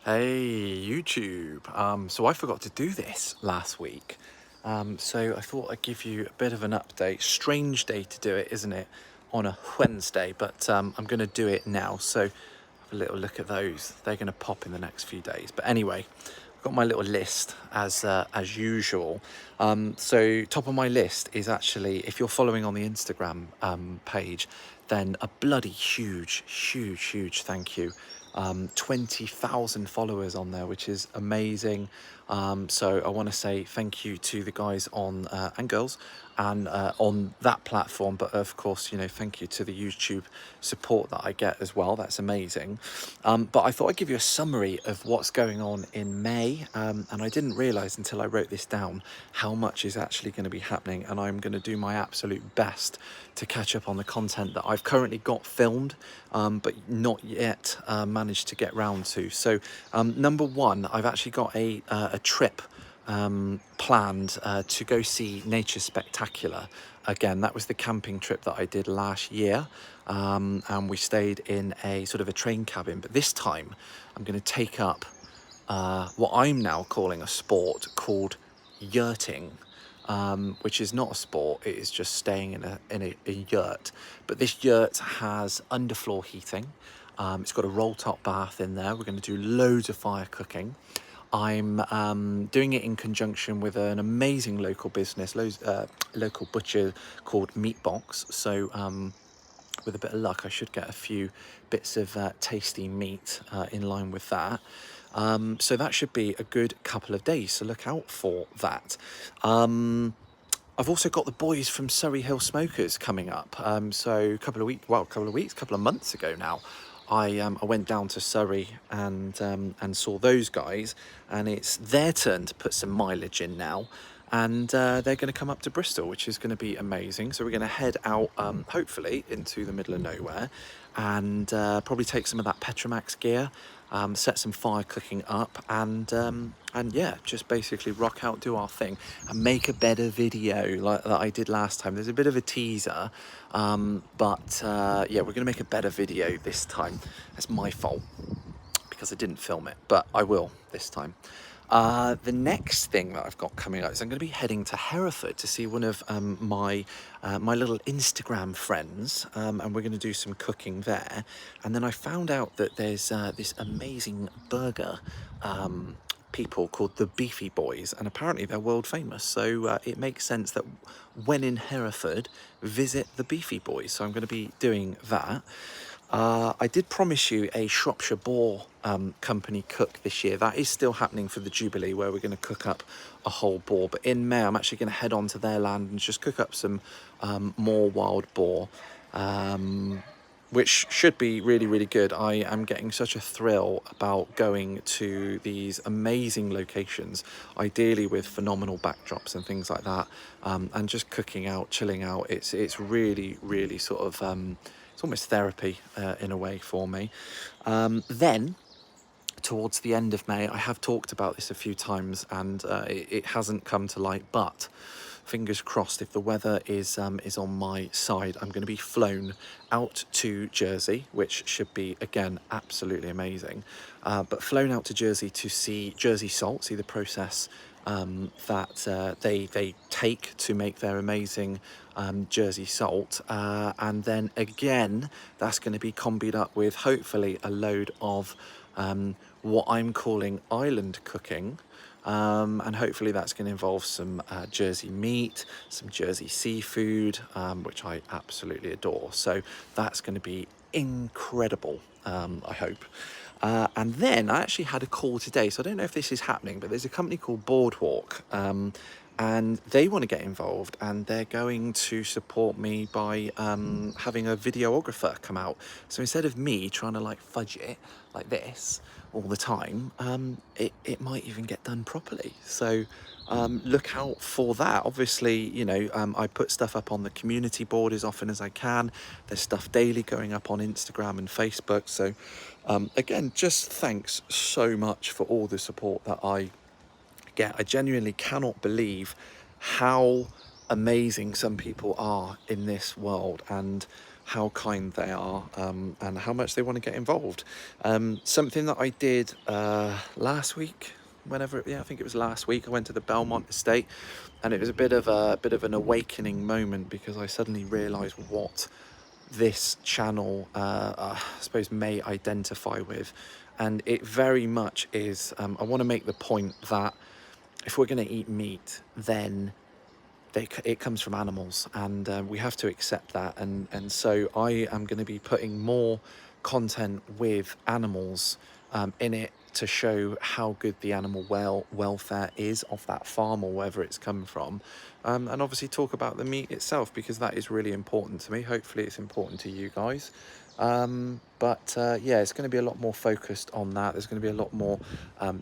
Hey YouTube, so I forgot to do this last week, so I thought I'd give you a bit of an update. Strange day to do it, isn't it, on a Wednesday, but I'm going to do it now, so have a little look at those. They're going to pop in the next few days, but anyway, I've got my little list as usual. So top of my list is actually, if you're following on the Instagram page, then a bloody huge thank you. 20,000 followers on there, which is amazing. So I want to say thank you to the guys on and girls and on that platform, but of course, you know, thank you to the YouTube support that I get as well. That's amazing. But I thought I'd give you a summary of what's going on in May, and I didn't realize until I wrote this down how much is actually going to be happening, and I'm going to do my absolute best to catch up on the content that I've currently got filmed, but not yet managed to get round to. So number one, I've actually got a trip planned to go see Nature Spectacular. Again, that was the camping trip that I did last year, and we stayed in a sort of a train cabin, but this time I'm going to take up what I'm now calling a sport called yurting, which is not a sport. It is just staying in a yurt. But this yurt has underfloor heating. It's got a roll top bath in there. We're going to do loads of fire cooking. I'm doing it in conjunction with an amazing local business, local butcher called Meatbox. So with a bit of luck, I should get a few bits of tasty meat in line with that. So that should be a good couple of days, so look out for that. I've also got the boys from Surrey Hill Smokers coming up. So a couple of months ago now, I went down to Surrey and saw those guys, and it's their turn to put some mileage in now. And they're going to come up to Bristol, which is going to be amazing. So we're going to head out, hopefully, into the middle of nowhere, and probably take some of that Petromax gear, set some fire cooking up, and yeah, just basically rock out, do our thing, and make a better video like that I did last time. There's a bit of a teaser, but yeah, we're going to make a better video this time. That's my fault because I didn't film it, but I will this time. The next thing that I've got coming up is I'm going to be heading to Hereford to see one of my little Instagram friends, and we're going to do some cooking there. And then I found out that there's this amazing burger people called the Beefy Boys, and apparently they're world famous. So it makes sense that when in Hereford, visit the Beefy Boys. So I'm going to be doing that. I did promise you a Shropshire Boar company cook this year. That is still happening for the Jubilee, where we're going to cook up a whole boar. But in May, I'm actually going to head on to their land and just cook up some more wild boar, which should be really good. I am getting such a thrill about going to these amazing locations, ideally with phenomenal backdrops and things like that, and just cooking out, chilling out. It's really sort of it's almost therapy in a way for me. Then towards the end of May, I have talked about this a few times, and it hasn't come to light, but fingers crossed, if the weather is on my side, I'm going to be flown out to Jersey, which should be, again, absolutely amazing. But flown out to Jersey to see Jersey salt, see the process that they take to make their amazing Jersey salt, and then again that's going to be combied up with hopefully a load of what I'm calling island cooking, and hopefully that's going to involve some Jersey meat, some Jersey seafood, which I absolutely adore. So that's going to be incredible, I hope. And then I actually had a call today, so I don't know if this is happening, but there's a company called Boardwalk, and they want to get involved, and they're going to support me by having a videographer come out. So instead of me trying to like fudge it like this all the time, it might even get done properly. So look out for that. Obviously, you know, I put stuff up on the community board as often as I can. There's stuff daily going up on Instagram and Facebook. So again, just thanks so much for all the support that I get. I genuinely cannot believe how amazing some people are in this world, and how kind they are, and how much they want to get involved. Something that I did last week, I think it was last week. I went to the Belmont estate, and it was a bit of an awakening moment, because I suddenly realised what this channel, I suppose, may identify with. And it very much is, I want to make the point that if we're going to eat meat, then it comes from animals, and we have to accept that. And so I am going to be putting more content with animals in it, to show how good the animal welfare is of that farm or wherever it's come from, and obviously talk about the meat itself, because that is really important to me. Hopefully it's important to you guys. But yeah, it's going to be a lot more focused on that. There's going to be a lot more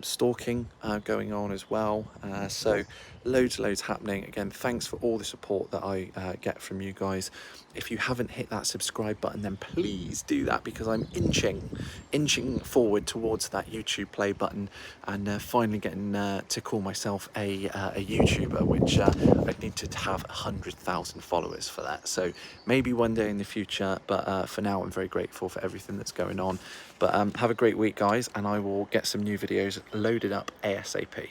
stalking going on as well. So loads happening. Again, thanks for all the support that I get from you guys. If you haven't hit that subscribe button, then please do that, because I'm inching forward towards that YouTube play button, and finally getting to call myself a YouTuber, which I'd need to have 100,000 followers for that. So maybe one day in the future, but for now I'm very grateful for everything that's going on. But have a great week, guys, and I will get some new videos loaded up ASAP.